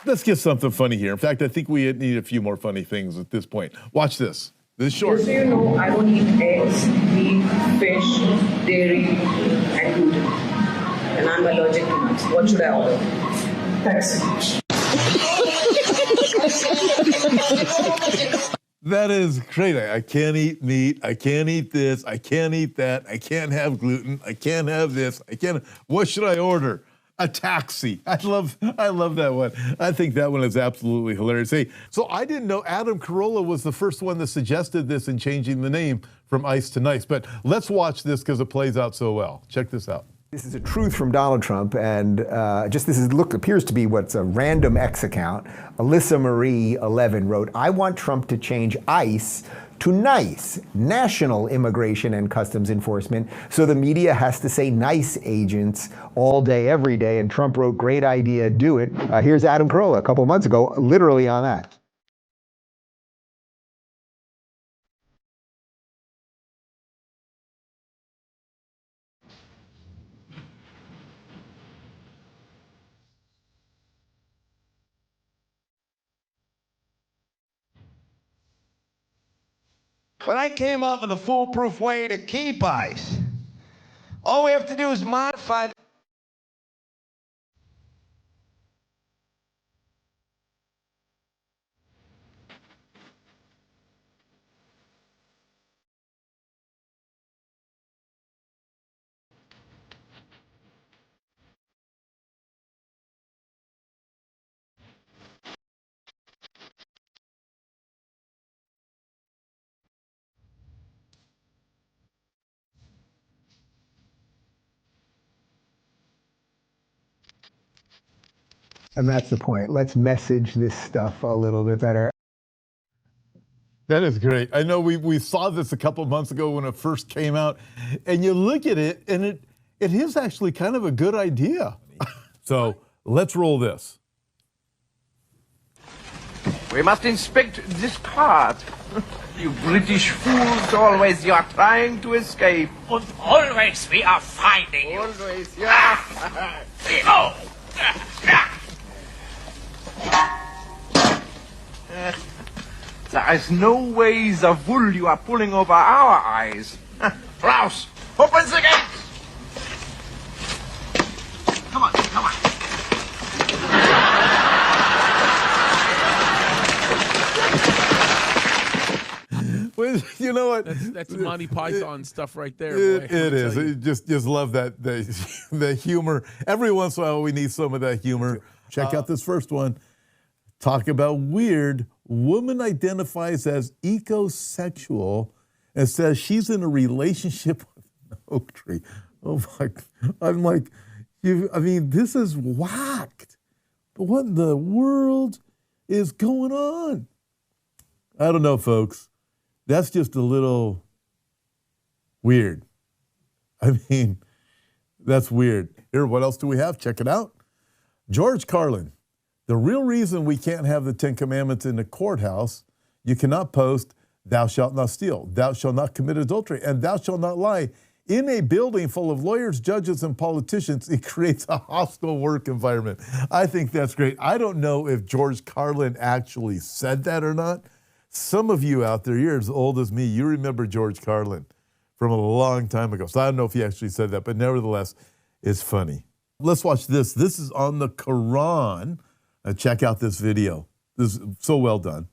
Let's get something funny here. In fact, I think we need a few more funny things at this point. Watch this. This is short. Just so you know, I don't eat eggs, meat, fish, dairy, and gluten. And I'm allergic to nuts. What should I order? Thanks. That is great. I can't eat meat. I can't eat this. I can't eat that. I can't have gluten. I can't have this. I can't. What should I order? A taxi. I love that one. I think that one is absolutely hilarious. Hey, so I didn't know Adam Carolla was the first one that suggested this in changing the name from Ice to Nice. But let's watch this because it plays out so well. Check this out. This is a truth from Donald Trump, and appears to be what's a random X account. Alyssa Marie 11 wrote, "I want Trump to change ICE to NICE, National Immigration and Customs Enforcement, so the media has to say NICE agents all day, every day." And Trump wrote, "Great idea, do it." Here's Adam Carolla a couple of months ago, literally on that. But I came up with a foolproof way to keep ICE. All we have to do is modify. And that's the point. Let's message this stuff a little bit better. That is great. I know we saw this a couple months ago when it first came out, and you look at it, and it is actually kind of a good idea. So let's roll this. We must inspect this card. You British fools, always you are trying to escape. And always we are finding you. Always, yeah. Oh! There is no way the wool you are pulling over our eyes. Klaus, open the gate! Come on, come on. Well, you know what? That's Monty Python stuff right there. It is. You. Just love that the humor. Every once in a while, we need some of that humor. Check out this first one. Talk about weird. Woman identifies as ecosexual and says she's in a relationship with an oak tree. Oh my! I'm like, I mean, this is whacked. But what in the world is going on? I don't know, folks. That's just a little weird. I mean, that's weird. Here, what else do we have? Check it out. George Carlin. The real reason we can't have the 10 Commandments in the courthouse, you cannot post, "Thou shalt not steal, thou shalt not commit adultery, and thou shalt not lie." In a building full of lawyers, judges, and politicians, it creates a hostile work environment. I think that's great. I don't know if George Carlin actually said that or not. Some of you out there, you're as old as me, you remember George Carlin from a long time ago. So I don't know if he actually said that, but nevertheless, it's funny. Let's watch this. This is on the Quran. Check out this video. This is so well done.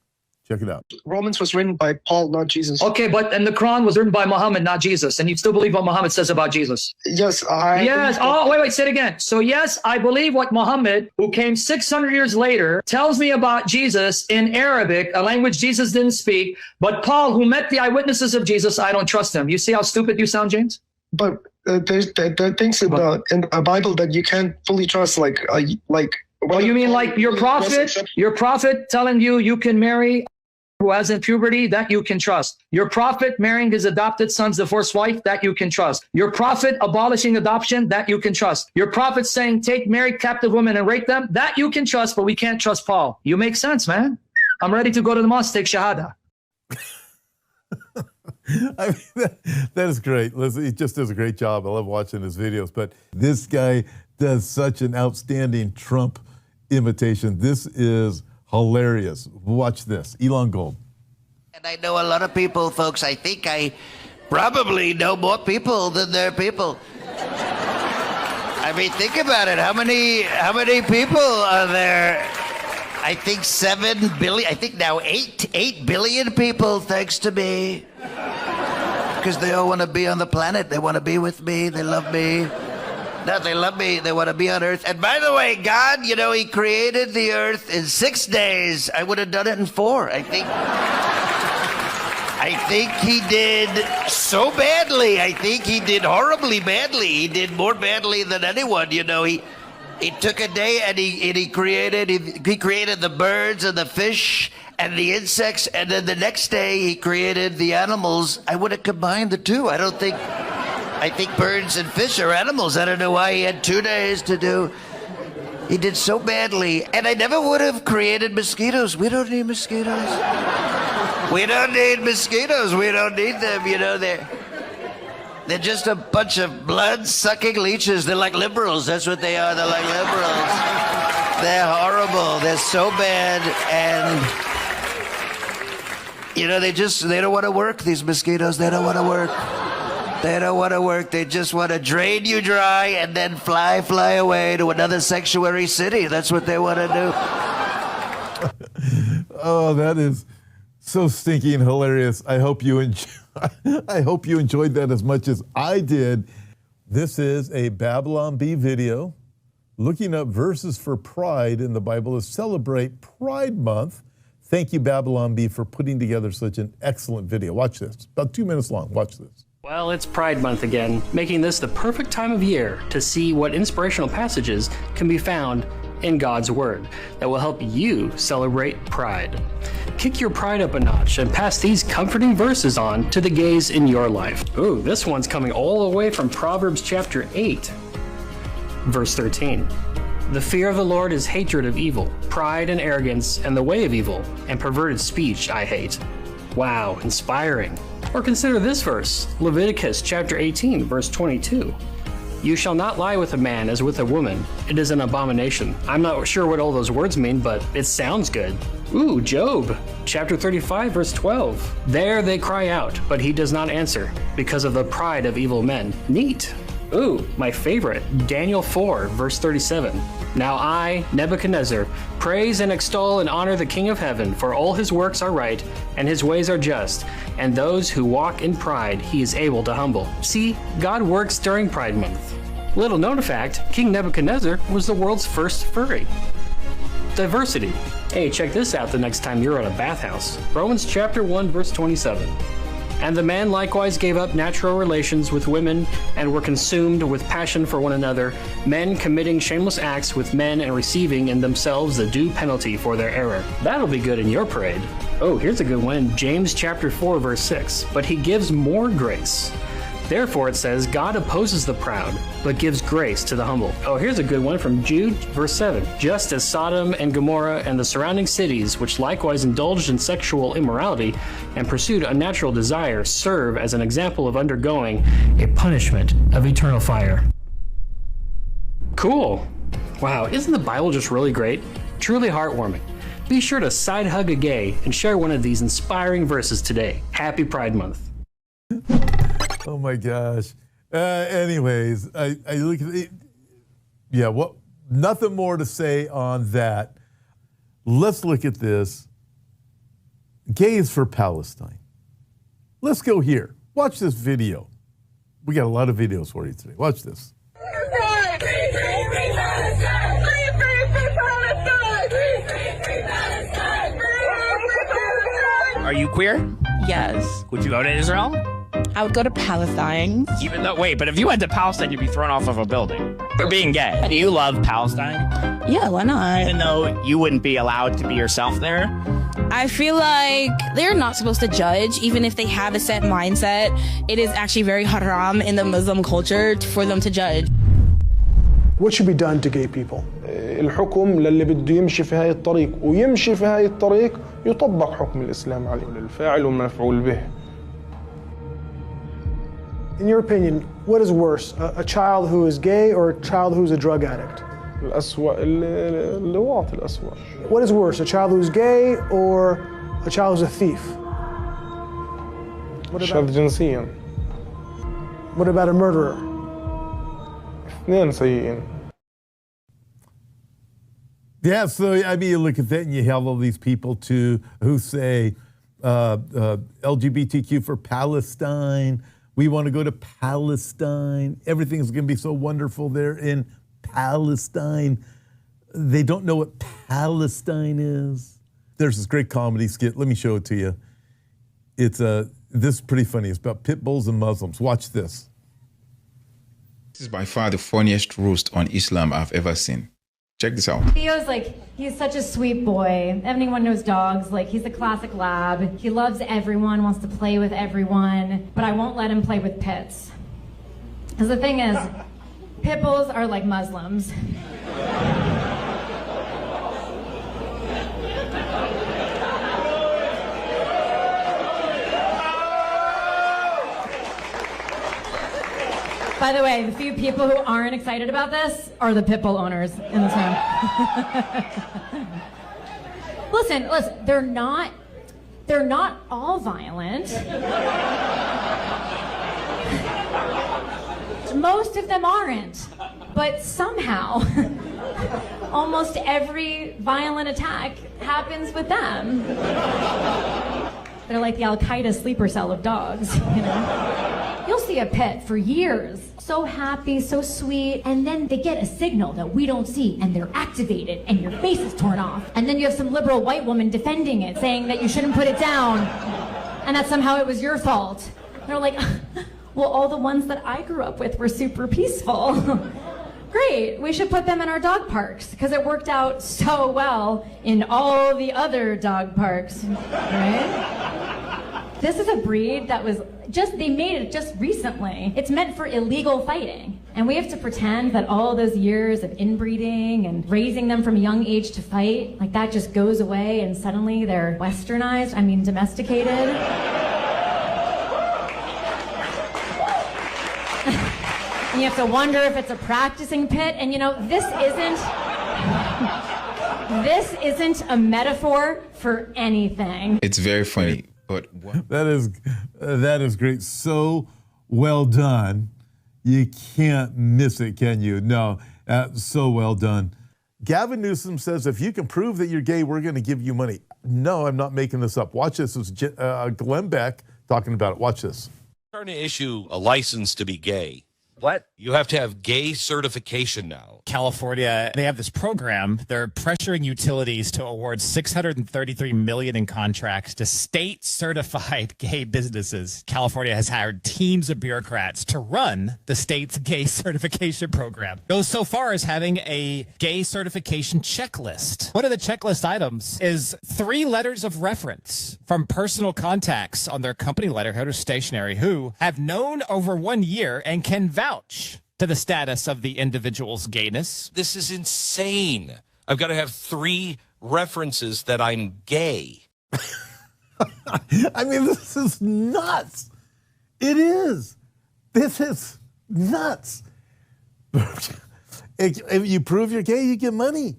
Check it out. Romans was written by Paul, not Jesus. Okay, but and the Quran was written by Muhammad, not Jesus. And you still believe what Muhammad says about Jesus? Yes, Yes. Oh, wait, say it again. So yes, I believe what Muhammad, who came 600 years later, tells me about Jesus in Arabic, a language Jesus didn't speak. But Paul, who met the eyewitnesses of Jesus, I don't trust him. You see how stupid you sound, James? But there are things in the Bible that you can't fully trust, like. Well, you mean like your prophet telling you can marry who has in puberty, that you can trust. Your prophet marrying his adopted son's divorced wife, that you can trust. Your prophet abolishing adoption, that you can trust. Your prophet saying take married captive women and rape them, that you can trust, but we can't trust Paul. You make sense, man. I'm ready to go to the mosque, take shahada. I mean, that is great. Listen, he just does a great job. I love watching his videos. But this guy does such an outstanding Trump imitation. This is hilarious. Watch this. Elon Gold. And I know a lot of people, folks. I think I probably know more people than there are people. I mean, think about it. How many people are there? I think 7 billion. I think now 8 billion people, thanks to me. Because they all want to be on the planet. They want to be with me. They love me. No, they love me. They want to be on Earth. And by the way, God, you know, He created the Earth in 6 days. I would have done it in 4. I think He did so badly. I think He did horribly badly. He did more badly than anyone. You know, He took a day and he created the birds and the fish and the insects, and then the next day He created the animals. I would have combined the two. I think birds and fish are animals. I don't know why He had 2 days to do. He did so badly. And I never would have created mosquitoes. We don't need mosquitoes. We don't need mosquitoes. We don't need them. You know, they're just a bunch of blood-sucking leeches. They're like liberals. That's what they are. They're like liberals. They're horrible. They're so bad. And, you know, they don't want to work, these mosquitoes. They don't want to work. They don't want to work. They just want to drain you dry and then fly away to another sanctuary city. That's what they want to do. Oh, that is so stinking hilarious. I hope you enjoyed that as much as I did. This is a Babylon Bee video looking up verses for pride in the Bible to celebrate Pride Month. Thank you, Babylon Bee, for putting together such an excellent video. Watch this. About 2 minutes long. Watch this. Well, it's Pride Month again, making this the perfect time of year to see what inspirational passages can be found in God's Word that will help you celebrate pride. Kick your pride up a notch and pass these comforting verses on to the gays in your life. Ooh, this one's coming all the way from Proverbs chapter 8, verse 13. The fear of the Lord is hatred of evil, pride and arrogance and the way of evil, and perverted speech I hate. Wow, inspiring. Or consider this verse, Leviticus chapter 18, verse 22. You shall not lie with a man as with a woman. It is an abomination. I'm not sure what all those words mean, but it sounds good. Ooh, Job chapter 35, verse 12. There they cry out, but he does not answer, because of the pride of evil men. Neat. Ooh, my favorite, Daniel 4, verse 37. Now I, Nebuchadnezzar, praise and extol and honor the King of heaven, for all his works are right, and his ways are just, and those who walk in pride he is able to humble. See, God works during Pride Month. Little known fact, King Nebuchadnezzar was the world's first furry. Diversity. Hey, check this out the next time you're at a bathhouse. Romans chapter 1, verse 27. And the man likewise gave up natural relations with women and were consumed with passion for one another, men committing shameless acts with men and receiving in themselves the due penalty for their error. That'll be good in your parade. Oh, here's a good one. James chapter 4, verse 6. But he gives more grace. Therefore it says, God opposes the proud, but gives grace to the humble. Oh, here's a good one from Jude, verse 7. Just as Sodom and Gomorrah and the surrounding cities, which likewise indulged in sexual immorality and pursued unnatural desire, serve as an example of undergoing a punishment of eternal fire. Cool. Wow, isn't the Bible just really great? Truly heartwarming. Be sure to side hug a gay and share one of these inspiring verses today. Happy Pride Month. Oh my gosh. Anyways, I look at it. Yeah, what? Nothing more to say on that. Let's look at this. Gays for Palestine. Let's go here. Watch this video. We got a lot of videos for you today. Watch this. Are you queer? Yes. Would you go to Israel? I would go to Palestine. Even though, wait, but if you went to Palestine, you'd be thrown off of a building for being gay. Do you love Palestine? Yeah, why not? Even though you wouldn't be allowed to be yourself there? I feel like they're not supposed to judge, even if they have a set mindset. It is actually very haram in the Muslim culture for them to judge. What should be done to gay people? الحكم للي بده يمشي في هاي الطريق ويمشي في هاي الطريق يطبق حكم الإسلام عليه للفاعل والمفعول به. In your opinion, what is worse, a child who is gay or a child who's a drug addict? الأسوأ اللواط الأسوأ. What is worse, a child who's gay or a child who's a thief? شاذ جنسيا. What about a murderer? اثنين سيئين. Yeah, so I mean, you look at that and you have all these people too who say LGBTQ for Palestine. We want to go to Palestine. Everything's going to be so wonderful there in Palestine. They don't know what Palestine is. There's this great comedy skit. Let me show it to you. It's this is pretty funny. It's about pit bulls and Muslims. Watch this. This is by far the funniest roast on Islam I've ever seen. Check this out. Theo's like, he's such a sweet boy. Everyone knows dogs. Like, he's a classic lab. He loves everyone, wants to play with everyone, but I won't let him play with pits. Because the thing is, pit bulls are like Muslims. By the way, the few people who aren't excited about this are the pit bull owners in this room. Listen, they're not all violent. Most of them aren't, but somehow almost every violent attack happens with them. They're like the Al-Qaeda sleeper cell of dogs, you know? You'll see a pet for years, so happy, so sweet, and then they get a signal that we don't see, and they're activated, and your face is torn off. And then you have some liberal white woman defending it, saying that you shouldn't put it down, and that somehow it was your fault. They're like, well, all the ones that I grew up with were super peaceful. Great, we should put them in our dog parks, because it worked out so well in all the other dog parks, right? This is a breed that was they made it just recently. It's meant for illegal fighting. And we have to pretend that all those years of inbreeding and raising them from a young age to fight, like that just goes away and suddenly they're westernized, domesticated. And you have to wonder if it's a practicing pit. And this isn't a metaphor for anything. It's very funny. But what? That is great. So well done. You can't miss it, can you? No, so well done. Gavin Newsom says, if you can prove that you're gay, we're going to give you money. No, I'm not making this up. Watch this. It's Glenn Beck talking about it. Watch this. Trying to issue a license to be gay. What? You have to have gay certification now. California, they have this program. They're pressuring utilities to award $633 million in contracts to state-certified gay businesses. California has hired teams of bureaucrats to run the state's gay certification program. Goes so far as having a gay certification checklist. One of the checklist items is 3 letters of reference from personal contacts on their company letterhead or stationery who have known over 1 year and can vouch to the status of the individual's gayness. This is insane. I've got to have 3 references that I'm gay. This is nuts. It is. This is nuts. If you prove you're gay, you get money.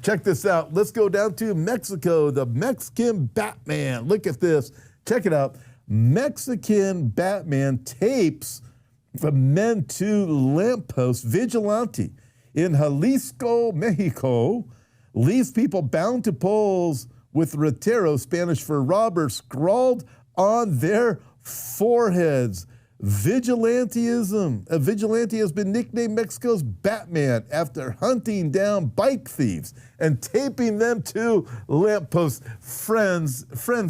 Check this out. Let's go down to Mexico, the Mexican Batman. Look at this. Check it out. Mexican Batman tapes from men to lamppost vigilante in Jalisco, Mexico, leaves people bound to poles with retero, Spanish for robber, scrawled on their foreheads. Vigilantism. A vigilante has been nicknamed Mexico's Batman after hunting down bike thieves and taping them to lampposts. Friends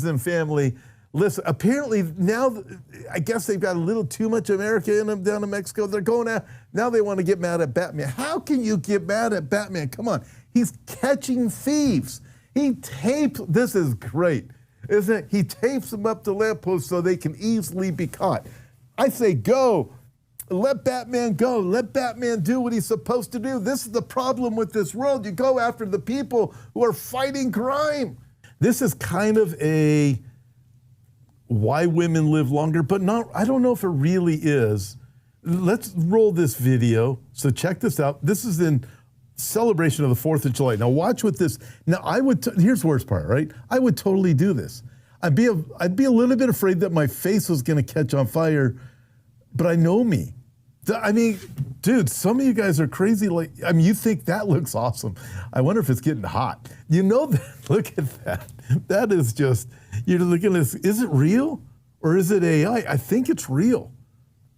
and family. Listen, apparently now, I guess they've got a little too much America in them down in Mexico. They're going out, now they want to get mad at Batman. How can you get mad at Batman? Come on, he's catching thieves. He tapes, this is great, isn't it? He tapes them up to lampposts so they can easily be caught. I say go, let Batman go. Let Batman do what he's supposed to do. This is the problem with this world. You go after the people who are fighting crime. This is kind of a why women live longer, but not, I don't know if it really is. Let's roll this video. So check this out. This is in celebration of the 4th of July. Now watch what this, now here's the worst part, right? I would totally do this. I'd be a little bit afraid that my face was gonna catch on fire, but I know me. I mean, dude, some of you guys are crazy. Like, I mean, you think that looks awesome. I wonder if it's getting hot. You know that, look at that. That is just, you're looking at this, is it real or is it AI? I think it's real.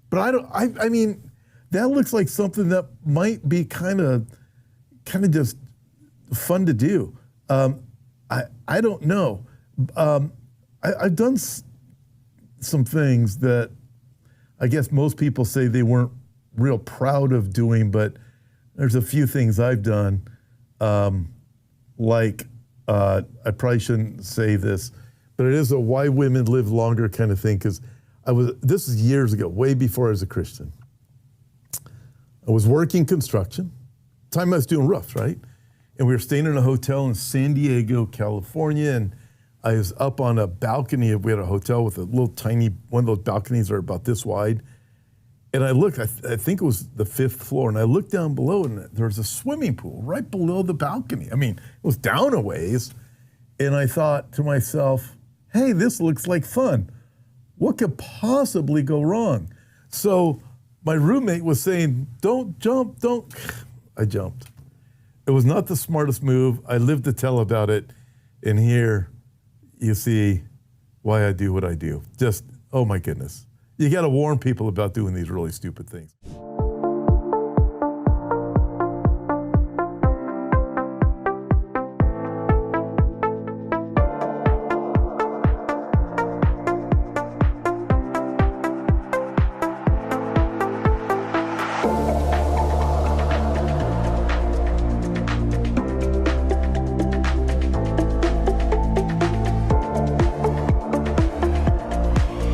But I mean, that looks like something that might be kind of just fun to do. I don't know. I've done some things that I guess most people say they weren't real proud of doing, but there's a few things I've done. I probably shouldn't say this, but it is a why women live longer kind of thing, because this is years ago, way before I was a Christian. I was working construction, time I was doing roofs, right? And we were staying in a hotel in San Diego, California, and I was up on a balcony. We had a hotel with a little tiny, one of those balconies that are about this wide. And I looked, I think it was the 5th floor, and I looked down below, and there was a swimming pool right below the balcony. I mean, it was down a ways. And I thought to myself, hey, this looks like fun. What could possibly go wrong? So my roommate was saying, don't jump, don't. I jumped. It was not the smartest move. I lived to tell about it. And here you see why I do what I do. Just, oh my goodness. You got to warn people about doing these really stupid things.